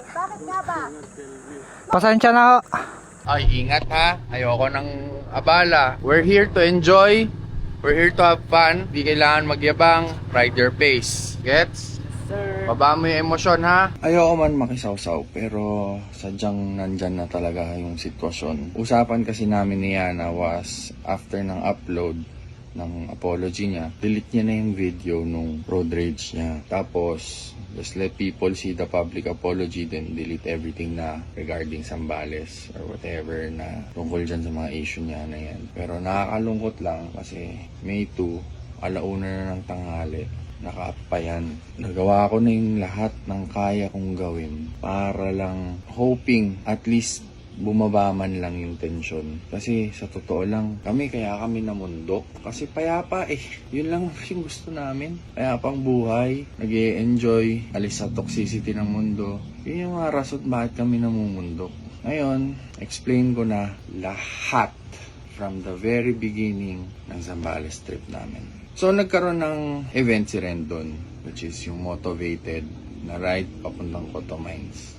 Bakit nga ba? Pasensya na ho. Ay, ingat ha. Ayoko ng abala. We're here to enjoy. We're here to have fun. Di kailangan magyabang. Ride your pace. Gets? Sir. Baba mo yung emosyon ha. Ayoko man makisawsaw pero sadyang nandyan na talaga yung sitwasyon. Usapan kasi namin ni Yana was after ng upload ng apology niya, delete niya na yung video nung road rage niya. Tapos, just let people see the public apology, then delete everything na regarding Zambales or whatever na tungkol dyan sa mga issue niya na yan. Pero nakakalungkot lang kasi May 2, alauna na ng tanghali, naka-up pa yan. Nagawa ko na yung lahat ng kaya kong gawin para lang hoping at least bumaba man lang yung tension. Kasi sa totoo lang, kaya kami namundok. Kasi payapa Yun lang yung gusto namin. Payapang buhay, nag-e-enjoy, alis sa toxicity ng mundo. Yun yung mga rason bakit kami namumundok. Ngayon, explain ko na lahat from the very beginning ng Zambales trip namin. So, nagkaroon ng event si Rendon, which is yung motivated na ride papuntang Coto Mines.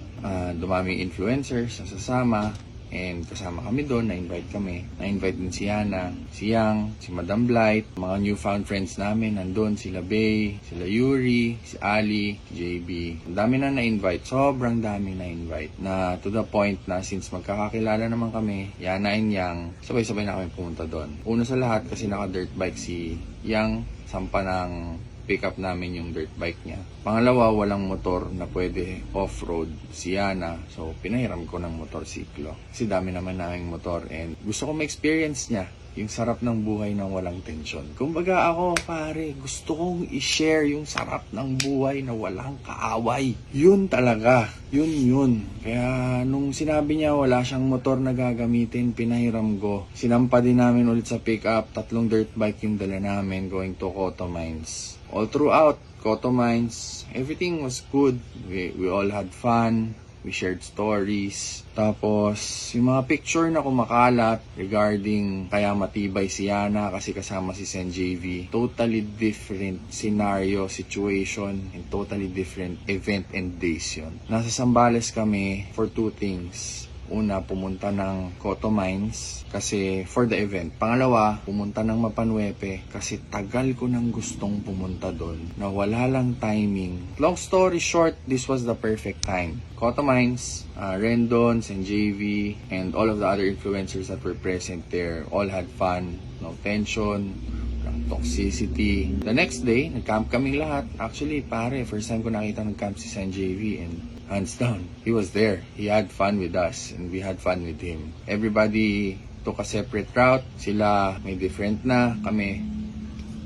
Dumaming influencers na sasama and kasama kami doon, na-invite kami. Na-invite din si Yana, si Yang, si Madam Blight, mga newfound friends namin, nandun sila Bay, sila Yuri, si Ali, si JB. Ang dami na na-invite, sobrang dami na-invite. Na to the point na since magkakakilala naman kami, Yana and Yang, sabay-sabay na kami pumunta doon. Una sa lahat kasi naka-dirt bike si Yang, sampa ng pick up namin yung dirt bike niya. Pangalawa, walang motor na pwede off-road si Yana. So, pinahiram ko ng motorsiklo. Kasi dami naman naming motor and gusto ko ma-experience niya yung sarap ng buhay ng walang tensyon. Kumbaga ako, pare, gusto kong i-share yung sarap ng buhay na walang kaaway. Yun talaga. Yun. Kaya nung sinabi niya wala siyang motor na gagamitin, pinahiram ko. Sinampa din namin ulit sa pick-up. 3 dirt bike yung dala namin going to Coto Mines. All throughout Coto Mines, everything was good. We all had fun. We shared stories. Tapos, yung mga picture na kumakalat regarding kaya matibay si Yana kasi kasama si Sen JV. Totally different scenario, situation, and totally different event and days yun. Nasa Zambales kami for 2 things. Una, pumunta ng Coto Mines kasi for the event. Pangalawa, pumunta ng Mapanuepe kasi tagal ko nang gustong pumunta doon na wala lang timing. Long story short, this was the perfect time. Coto Mines, Rendon, Sen JV, and all of the other influencers that were present there all had fun, no tension, toxicity. The next day, nag-camp kaming lahat. Actually, pare, first time ko nakita nag-camp si Sen JV and hands down, he was there. He had fun with us and we had fun with him. Everybody took a separate route. Sila may different na. Kami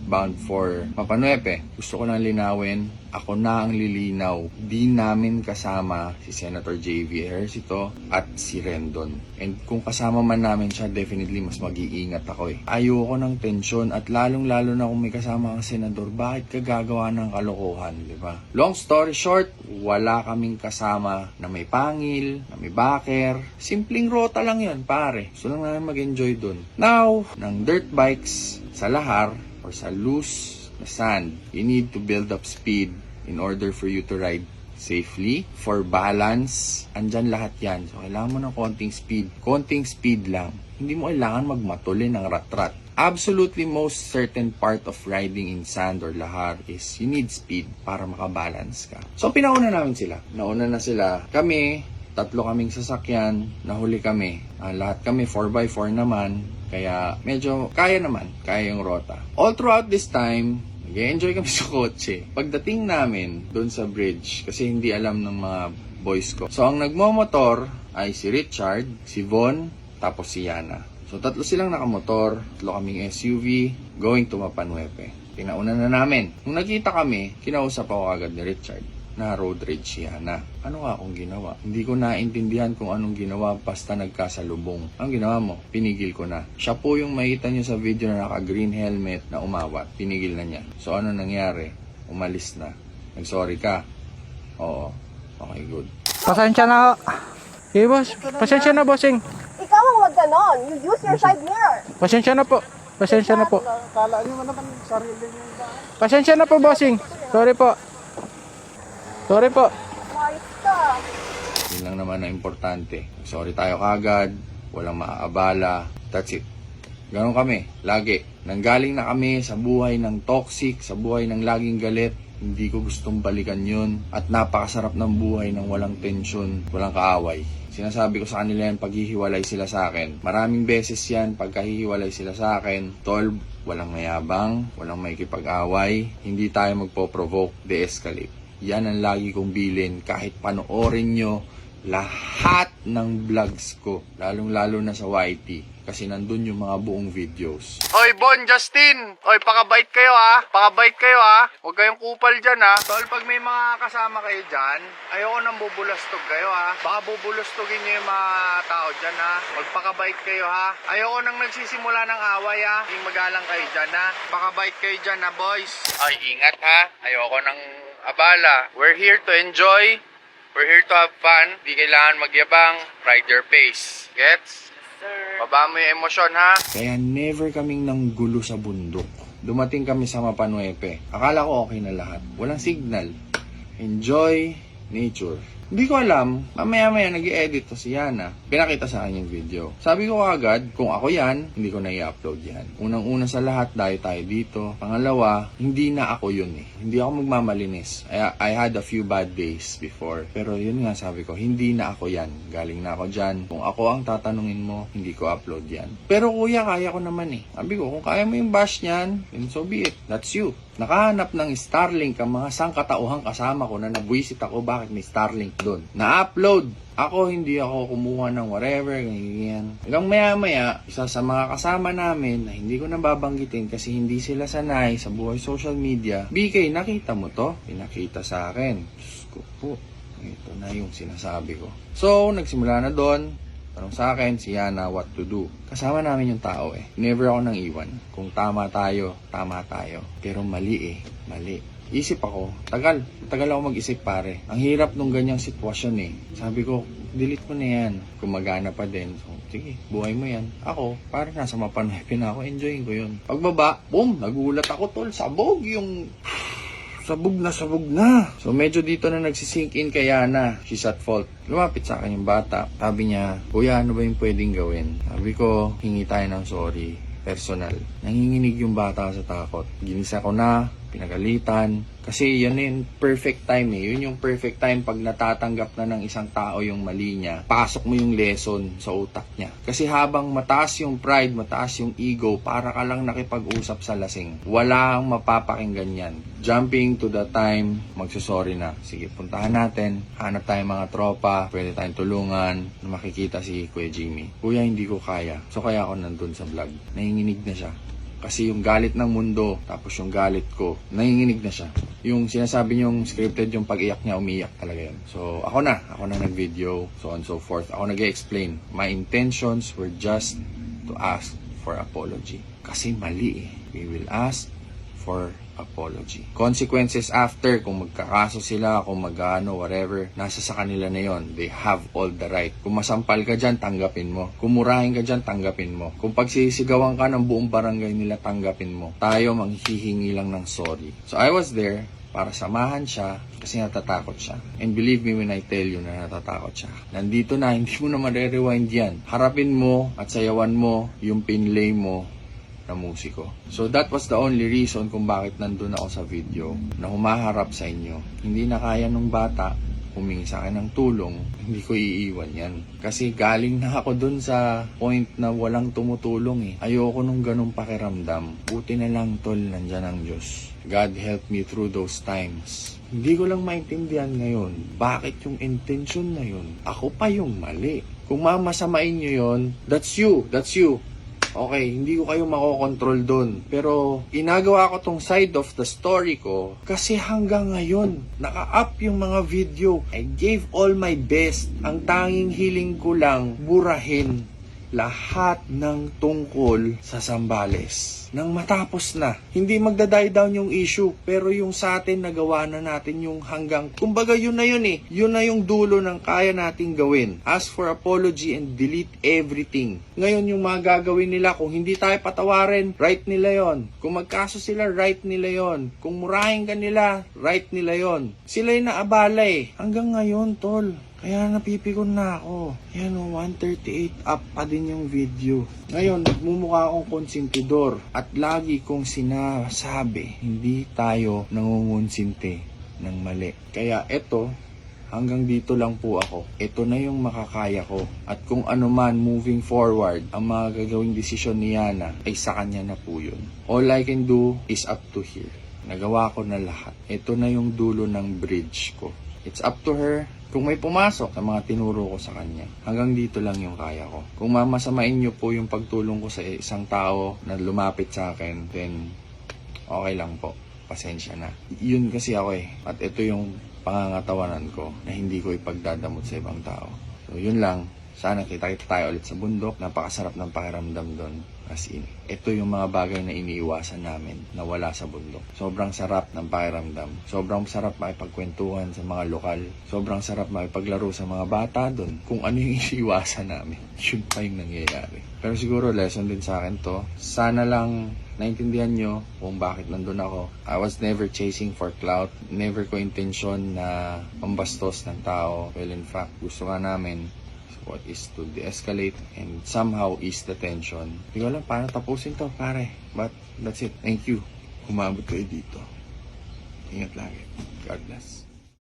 bound for Mapanuepe. Gusto ko lang linawin, ako na ang lilinaw. Di namin kasama si Senator JV Ejercito at si Rendon. And kung kasama man namin siya, definitely mas mag-iingat ako Ayoko ng tensyon at lalong-lalo na kung may kasama ang senador, bakit ka gagawa ng kalokohan, di ba? Long story short, wala kaming kasama na may pangil, na may baker. Simpleng rota lang yun, pare. Gusto lang namin mag-enjoy dun. Now, ng dirt bikes sa lahar or sa loose na sand, you need to build up speed in order for you to ride safely. For balance, andyan lahat yan. So, kailangan mo ng konting speed. Konting speed lang. Hindi mo kailangan magmatuli ng rat-rat. Absolutely most certain part of riding in sand or lahar is you need speed para makabalance ka. So, pinauna namin sila. Nauna na sila. Kami, 3 kaming sasakyan. Nahuli kami. Lahat kami 4x4 naman. Kaya medyo kaya naman. Kaya yung rota. All throughout this time, nag-enjoy kami sa kotse. Pagdating namin doon sa bridge, kasi hindi alam ng mga boys ko. So, ang nagmomotor ay si Richard, si Von, tapos si Yana. So, 3 silang nakamotor, 3 kaming SUV, going to Mapanuepe. Pinauna na namin. Nung nakita kami, kinausap ako agad ni Richard na road rage si Yana. Ano nga akong ginawa? Hindi ko naintindihan kung anong ginawa basta nagkasalubong. Ang ginawa mo, pinigil ko na. Siya po yung makita nyo sa video na naka-green helmet na umawat. Pinigil na niya. So ano nangyari? Umalis na. Nag-sorry ka? Oo. Okay, good. Pasensya na ho. Okay, boss. Pasensya na, bossing. Ikaw ang wag ganon. You use your side mirror. Pasensya na po. Pasensya na po. Kala nyo naman sarili nyo ba? Pasensya na po, bossing. Sorry po. Sorry po. Wise ka. Yun lang naman na importante. Sorry tayo kagad, walang maaabala. That's it. Ganon kami, lagi. Nanggaling na kami sa buhay ng toxic, sa buhay ng laging galit. Hindi ko gustong balikan yun. At napakasarap ng buhay ng walang tensyon, walang kaaway. Sinasabi ko sa kanila yan, paghihiwalay sila sa akin. Maraming beses yan, pagkahihiwalay sila sa akin. Tol, walang mayabang, walang makikipag-away. Hindi tayo magpo-provoke, de-escalate. Yan ang lagi kong bilin. Kahit panoorin nyo lahat ng vlogs ko, lalong-lalo na sa YT. Kasi nandun yung mga buong videos. Oy, Bon, Justin! Oy, pakabait kayo ha! Pakabait kayo ha! Huwag kayong kupal dyan ha! Tol, pag may mga kasama kayo dyan, ayoko nang bubulastog kayo ha! Baka bubulastogin nyo yung mga tao dyan ha! Magpakabait kayo ha! Ayoko nang nagsisimula ng away ha! Hindi magalang kayo dyan ha! Pakabait kayo dyan ha, boys! Ay, ingat ha! Ayoko nang abala. We're here to enjoy. We're here to have fun. Di kailangan magyabang. Ride your pace. Gets? Baba mo yung emosyon ha. Kaya never kaming nanggulo sa bundok. Dumating kami sa Mapanuepe. Akala ko okay na lahat. Walang signal. Enjoy nature. Hindi ko alam, mamaya-maya nag-i-edit to si Yana. Pinakita sa akin yung video. Sabi ko agad, kung ako yan, hindi ko na i-upload yan. Unang-una sa lahat, dahil tayo dito. Pangalawa, hindi na ako yun eh. Hindi ako magmamalinis. I had a few bad days before. Pero yun nga sabi ko, hindi na ako yan. Galing na ako dyan. Kung ako ang tatanungin mo, hindi ko upload yan. Pero kuya, kaya ko naman eh. Sabi ko, kung kaya mo yung bash niyan, then so be it. That's you. Nakahanap ng Starlink ang mga sangkatauhang kasama ko na nabwisit ako bakit may Starlink doon. Na-upload. Ako, hindi ako kumuha ng whatever, ganyan. Hanggang maya-maya, isa sa mga kasama namin na hindi ko nababanggitin kasi hindi sila sanay sa buhay social media. BK, nakita mo to? Pinakita sa akin. Diyos ko po. Ito na yung sinasabi ko. So, nagsimula na doon. Tanong sa akin, si Yana, what to do. Kasama namin yung tao eh. Never ako nang iwan. Kung tama tayo, tama tayo. Pero mali eh. Mali. Isip ako, tagal ako mag-isip pare. Ang hirap nung ganyang sitwasyon eh. Sabi ko, delete mo na yan. Kumagana pa din. So, sige, buhay mo yan. Ako, parang nasa Mapanuepe na ako, enjoying ko yun. Pagbaba, boom, nagulat ako tol. Sabog yung... Sabog na. So medyo dito na nagsisink in kay Yana. She's at fault. Lumapit sa akin yung bata. Sabi niya, kuya, ano ba yung pwedeng gawin? Sabi ko, hingi tayo ng sorry. Personal. Nanginginig yung bata sa takot. Ginisa ko na, pinagalitan. Kasi yan yung perfect time eh. Yun yung perfect time pag natatanggap na ng isang tao yung mali niya. Pasok mo yung lesson sa utak niya. Kasi habang mataas yung pride, mataas yung ego, para ka lang nakipag-usap sa lasing. Walang mapapakinggan yan. Jumping to the time, magsusorry na. Sige, puntahan natin. Hanap tayong mga tropa. Pwede tayong tulungan. Makikita si Kuya Jimmy. Kuya, hindi ko kaya. So kaya ako nandun sa vlog. Nanginginig na siya. Kasi yung galit ng mundo, tapos yung galit ko, nanginginig na siya. Yung sinasabi niyong scripted, yung pag-iyak niya, umiyak talaga yun. So, ako na nag-video, so on so forth. Ako nag-explain. My intentions were just to ask for apology. Kasi mali eh. We will ask for apology. Consequences after, kung magkakaso sila, kung magano, whatever, nasa sa kanila na yon. They have all the right. Kung masampal ka dyan, tanggapin mo. Kung murahin ka dyan, tanggapin mo. Kung pagsisigawan ka ng buong barangay nila, tanggapin mo. Tayo manghihingi lang ng sorry. So I was there para samahan siya kasi natatakot siya. And believe me when I tell you na natatakot siya. Nandito na, hindi mo na ma-rewind yan. Harapin mo at sayawan mo yung pinlay mo na musiko. So that was the only reason kung bakit nandun ako sa video na humaharap sa inyo. Hindi na kaya nung bata humingi sa akin ng tulong, hindi ko iiwan yan. Kasi galing na ako dun sa point na walang tumutulong eh. Ayoko nung ganung pakiramdam. Buti na lang tol, nandyan ang Diyos. God help me through those times. Hindi ko lang maintindihan ngayon, bakit yung intention na yun? Ako pa yung mali. Kung mamasamain nyo yun, that's you. Okay, hindi ko kayo makokontrol doon. Pero ginagawa ko tong side of the story ko kasi hanggang ngayon, naka-up yung mga video. I gave all my best. Ang tanging hiling ko lang, burahin lahat ng tungkol sa Zambales. nang matapos na. Hindi magda-die down yung issue, pero yung sa atin nagawa na natin yung hanggang, kumbaga yun na yun eh. Yun na yung dulo ng kaya nating gawin. Ask for apology and delete everything. Ngayon yung mga gagawin nila, kung hindi tayo patawarin, right nila yon. Kung magkaso sila, right nila yon. Kung murahin ka nila, right nila yon. Sila yung naabala eh. Hanggang ngayon, tol. Kaya napipikon na ako. Yan o, 138 up pa din yung video. Ngayon, nagmumukha akong konsentidor. At lagi kong sinasabi, hindi tayo nangungonsinti ng mali. Kaya eto, hanggang dito lang po ako. Ito na yung makakaya ko. At kung ano man moving forward, ang mga gagawing desisyon ni Yana ay sa kanya na po yun. All I can do is up to here. Nagawa ko na lahat. Ito na yung dulo ng bridge ko. It's up to her. Kung may pumasok sa mga tinuro ko sa kanya, hanggang dito lang yung kaya ko. Kung mamasamain nyo po yung pagtulong ko sa isang tao na lumapit sa akin, then okay lang po. Pasensya na. Yun kasi ako eh. At ito yung pangangatawanan ko na hindi ko ipagdadamot sa ibang tao. So yun lang. Sana kita-kita tayo ulit sa bundok. Napakasarap ng pakiramdam doon. As in, ito yung mga bagay na iniiwasan namin na wala sa bundok. Sobrang sarap ng pakiramdam. Sobrang sarap makipagkwentuhan sa mga lokal. Sobrang sarap makipaglaro sa mga bata doon. Kung ano yung iniiwasan namin, yun pa yung nangyayari. Pero siguro lesson din sa akin to. Sana lang naintindihan nyo kung bakit nandun ako. I was never chasing for clout. Never ko intention na pambastos ng tao. Well, in fact, gusto nga namin what is to de-escalate and somehow ease the tension. Hindi ko alam paano tapusin to, pare. But that's it. Thank you. Umabot kayo dito. Ingat lagi. God bless.